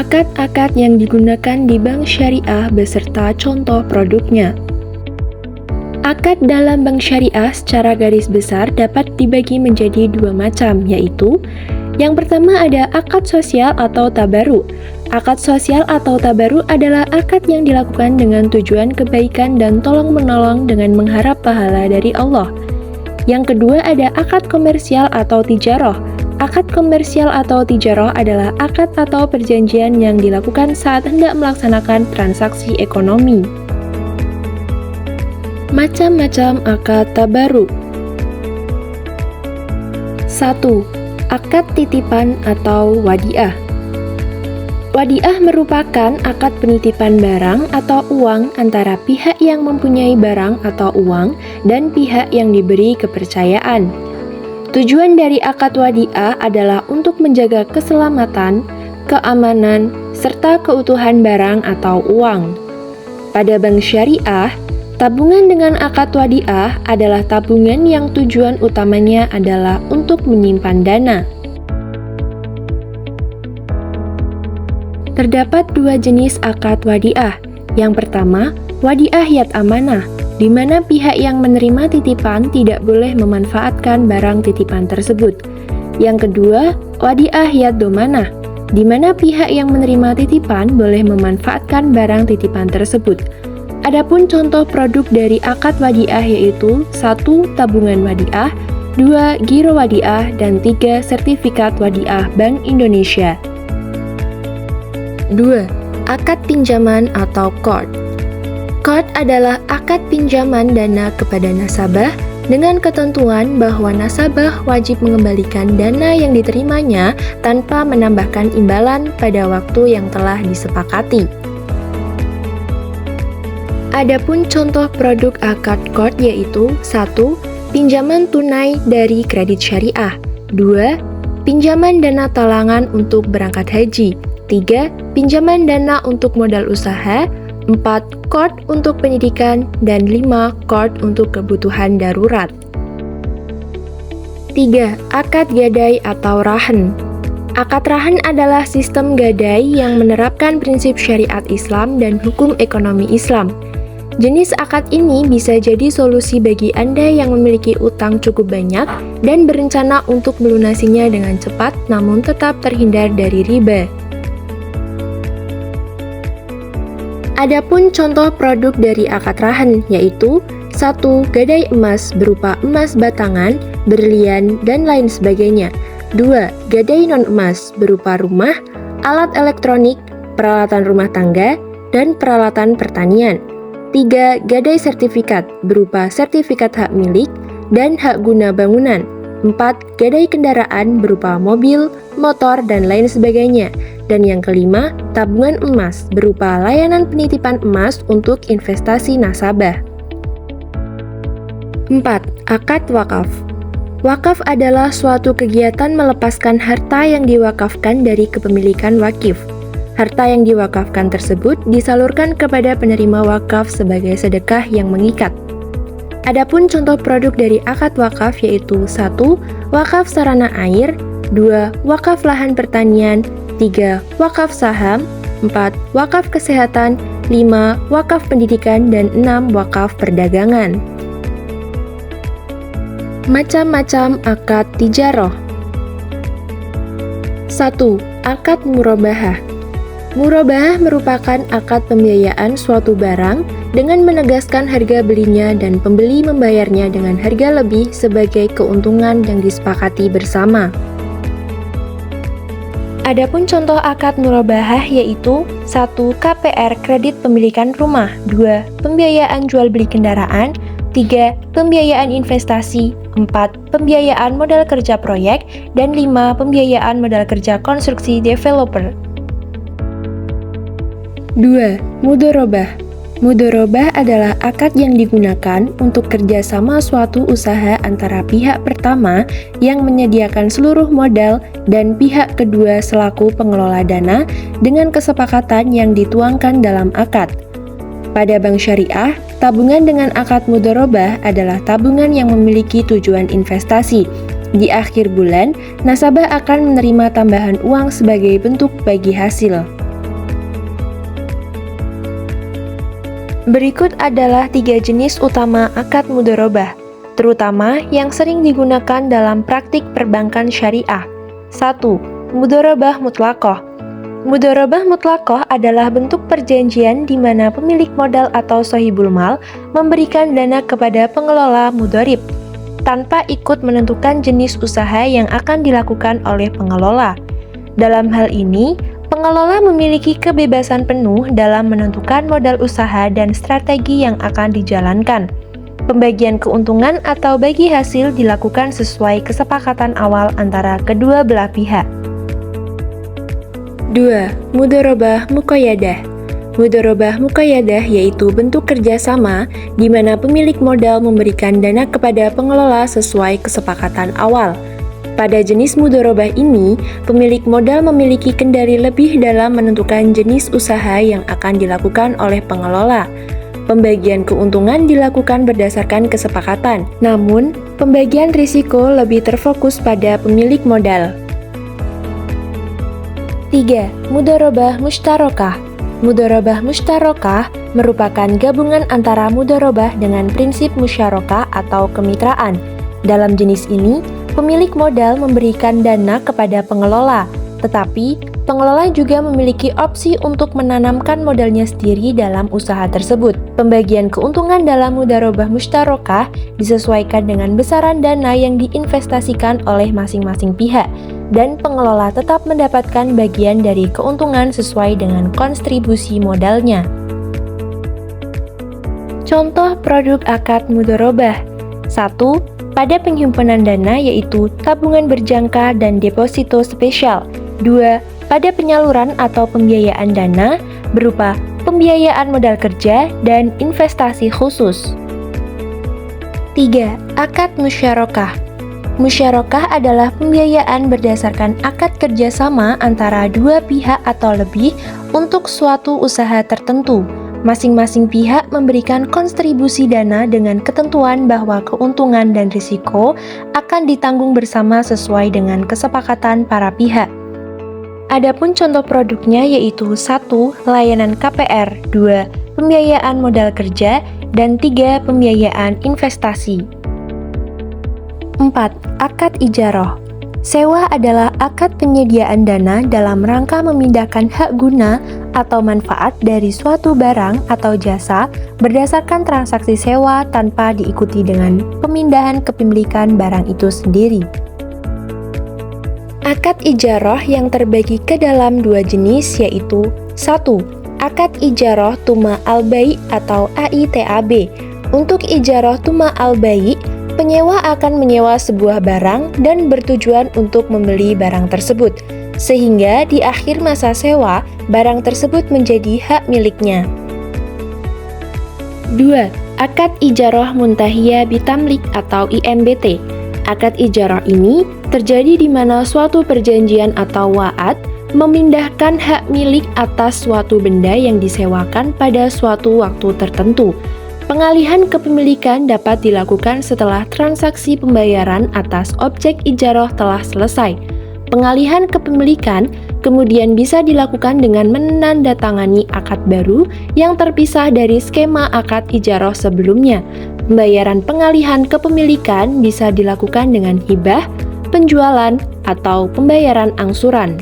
Akad-akad yang digunakan di bank syariah beserta contoh produknya. Akad dalam bank syariah secara garis besar dapat dibagi menjadi dua macam, yaitu yang pertama ada akad sosial atau tabaru. Akad sosial atau tabaru adalah akad yang dilakukan dengan tujuan kebaikan dan tolong-menolong dengan mengharap pahala dari Allah. Yang kedua ada akad komersial atau tijarah. Akad komersial atau tijarah adalah akad atau perjanjian yang dilakukan saat hendak melaksanakan transaksi ekonomi. Macam-macam akad tabaru. 1. Akad titipan atau wadiah. Wadiah merupakan akad penitipan barang atau uang antara pihak yang mempunyai barang atau uang dan pihak yang diberi kepercayaan. Tujuan dari akad wadiah adalah untuk menjaga keselamatan, keamanan, serta keutuhan barang atau uang. Pada bank syariah, tabungan dengan akad wadiah adalah tabungan yang tujuan utamanya adalah untuk menyimpan dana. Terdapat dua jenis akad wadiah. Yang pertama, wadiah yad amanah, di mana pihak yang menerima titipan tidak boleh memanfaatkan barang titipan tersebut. Yang kedua, wadiah yad domanah, di mana pihak yang menerima titipan boleh memanfaatkan barang titipan tersebut. Adapun contoh produk dari akad wadiah yaitu 1. Tabungan wadiah, 2. Giro wadiah, dan 3. Sertifikat wadiah Bank Indonesia. 2. Akad pinjaman atau qard. Qard adalah akad pinjaman dana kepada nasabah dengan ketentuan bahwa nasabah wajib mengembalikan dana yang diterimanya tanpa menambahkan imbalan pada waktu yang telah disepakati. Adapun contoh produk akad qard yaitu 1. Pinjaman tunai dari kredit syariah, 2. Pinjaman dana talangan untuk berangkat haji, 3. Pinjaman dana untuk modal usaha, 4. Qard untuk pendidikan, dan 5. Qard untuk kebutuhan darurat. 3. Akad gadai atau rahan. Akad rahan adalah sistem gadai yang menerapkan prinsip syariat Islam dan hukum ekonomi Islam. Jenis akad ini bisa jadi solusi bagi Anda yang memiliki utang cukup banyak dan berencana untuk melunasinya dengan cepat namun tetap terhindar dari riba. Adapun contoh produk dari akad rahan yaitu 1. Gadai emas berupa emas batangan, berlian, dan lain sebagainya. 2. Gadai non-emas berupa rumah, alat elektronik, peralatan rumah tangga, dan peralatan pertanian. 3. Gadai sertifikat berupa sertifikat hak milik dan hak guna bangunan. 4. Gadai kendaraan berupa mobil, motor, dan lain sebagainya. Dan yang kelima, tabungan emas berupa layanan penitipan emas untuk investasi nasabah. 4. Akad wakaf. Wakaf adalah suatu kegiatan melepaskan harta yang diwakafkan dari kepemilikan wakif. Harta yang diwakafkan tersebut disalurkan kepada penerima wakaf sebagai sedekah yang mengikat. Adapun contoh produk dari akad wakaf yaitu 1. Wakaf sarana air, 2. Wakaf lahan pertanian, 3. Wakaf saham, 4. Wakaf kesehatan, 5. Wakaf pendidikan, dan 6. Wakaf perdagangan. Macam-macam akad tijarah. 1. Akad murabahah. Murabahah merupakan akad pembiayaan suatu barang dengan menegaskan harga belinya dan pembeli membayarnya dengan harga lebih sebagai keuntungan yang disepakati bersama. Adapun contoh akad murabahah yaitu 1. KPR kredit pemilikan rumah, 2. Pembiayaan jual beli kendaraan, 3. Pembiayaan investasi, 4. Pembiayaan modal kerja proyek, dan 5. Pembiayaan modal kerja konstruksi developer. 2. Mudharabah. Mudharabah adalah akad yang digunakan untuk kerjasama suatu usaha antara pihak pertama yang menyediakan seluruh modal dan pihak kedua selaku pengelola dana dengan kesepakatan yang dituangkan dalam akad. Pada bank syariah, tabungan dengan akad mudharabah adalah tabungan yang memiliki tujuan investasi. Di akhir bulan, nasabah akan menerima tambahan uang sebagai bentuk bagi hasil. Berikut adalah 3 jenis utama akad mudharabah, terutama yang sering digunakan dalam praktik perbankan syariah. 1. Mudharabah mutlaqah. Mudharabah mutlaqah adalah bentuk perjanjian di mana pemilik modal atau sahibul mal memberikan dana kepada pengelola mudharib, tanpa ikut menentukan jenis usaha yang akan dilakukan oleh pengelola. Dalam hal ini, pengelola memiliki kebebasan penuh dalam menentukan modal usaha dan strategi yang akan dijalankan. Pembagian keuntungan atau bagi hasil dilakukan sesuai kesepakatan awal antara kedua belah pihak. 2. Mudharabah muqayyadah. Mudharabah muqayyadah yaitu bentuk kerjasama di mana pemilik modal memberikan dana kepada pengelola sesuai kesepakatan awal. Pada jenis mudharabah ini, pemilik modal memiliki kendali lebih dalam menentukan jenis usaha yang akan dilakukan oleh pengelola. Pembagian keuntungan dilakukan berdasarkan kesepakatan, namun pembagian risiko lebih terfokus pada pemilik modal. 3. Mudharabah mushtarakah. Mudharabah mushtarakah merupakan gabungan antara mudharabah dengan prinsip musyarakah atau kemitraan. Dalam jenis ini, pemilik modal memberikan dana kepada pengelola, tetapi pengelola juga memiliki opsi untuk menanamkan modalnya sendiri dalam usaha tersebut. Pembagian keuntungan dalam mudharabah mushtarakah disesuaikan dengan besaran dana yang diinvestasikan oleh masing-masing pihak, dan pengelola tetap mendapatkan bagian dari keuntungan sesuai dengan kontribusi modalnya. Contoh produk akad mudharabah. 1. Pada penghimpunan dana yaitu tabungan berjangka dan deposito spesial. 2. Pada penyaluran atau pembiayaan dana berupa pembiayaan modal kerja dan investasi khusus. 3. Akad musyarakah. Musyarakah adalah pembiayaan berdasarkan akad kerjasama antara dua pihak atau lebih untuk suatu usaha tertentu. Masing-masing pihak memberikan kontribusi dana dengan ketentuan bahwa keuntungan dan risiko akan ditanggung bersama sesuai dengan kesepakatan para pihak. Adapun contoh produknya yaitu 1. Layanan KPR, 2. Pembiayaan modal kerja, dan 3. Pembiayaan investasi. 4. Akad ijarah. Sewa adalah akad penyediaan dana dalam rangka memindahkan hak guna atau manfaat dari suatu barang atau jasa berdasarkan transaksi sewa tanpa diikuti dengan pemindahan kepemilikan barang itu sendiri. Akad ijarah yang terbagi ke dalam dua jenis yaitu 1. Akad ijarah tuma al-bai' atau AITAB. Untuk ijarah tuma al-bai', penyewa akan menyewa sebuah barang dan bertujuan untuk membeli barang tersebut, sehingga di akhir masa sewa, barang tersebut menjadi hak miliknya. 2. Akad ijarah muntahiyah bitamlik atau IMBT. Akad ijarah ini terjadi di mana suatu perjanjian atau wa'ad memindahkan hak milik atas suatu benda yang disewakan pada suatu waktu tertentu. Pengalihan kepemilikan dapat dilakukan setelah transaksi pembayaran atas objek ijarah telah selesai. Pengalihan kepemilikan kemudian bisa dilakukan dengan menandatangani akad baru yang terpisah dari skema akad ijarah sebelumnya. Pembayaran pengalihan kepemilikan bisa dilakukan dengan hibah, penjualan, atau pembayaran angsuran.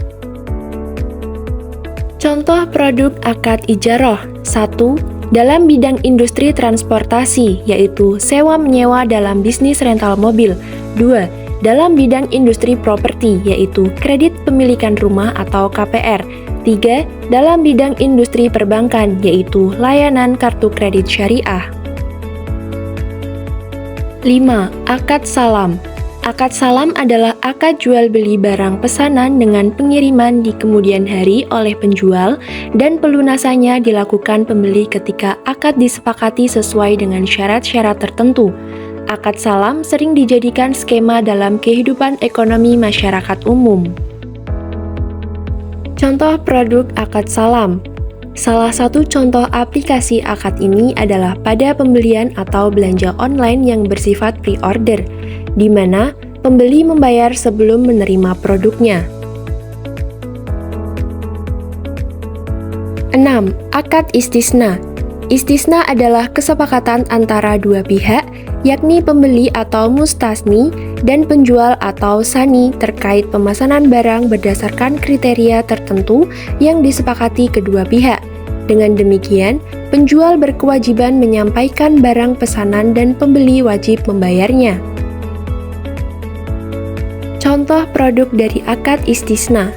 Contoh produk akad ijarah. 1. Dalam bidang industri transportasi, yaitu sewa-menyewa dalam bisnis rental mobil. 2. Dalam bidang industri properti, yaitu kredit pemilikan rumah atau KPR. 3. Dalam bidang industri perbankan, yaitu layanan kartu kredit syariah. 5. Akad salam. Akad salam adalah akad jual beli barang pesanan dengan pengiriman di kemudian hari oleh penjual dan pelunasannya dilakukan pembeli ketika akad disepakati sesuai dengan syarat-syarat tertentu. Akad salam sering dijadikan skema dalam kehidupan ekonomi masyarakat umum. Contoh produk akad salam. Salah satu contoh aplikasi akad ini adalah pada pembelian atau belanja online yang bersifat pre-order, di mana pembeli membayar sebelum menerima produknya. 6. Akad istisna. Istisna adalah kesepakatan antara dua pihak, yakni pembeli atau mustasni dan penjual atau sani terkait pemesanan barang berdasarkan kriteria tertentu yang disepakati kedua pihak. Dengan demikian, penjual berkewajiban menyampaikan barang pesanan dan pembeli wajib membayarnya. Contoh produk dari akad istisna.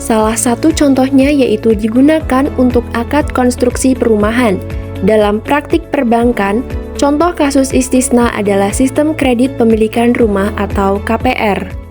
Salah satu contohnya yaitu digunakan untuk akad konstruksi perumahan. Dalam praktik perbankan, contoh kasus istisna adalah sistem kredit pemilikan rumah atau KPR.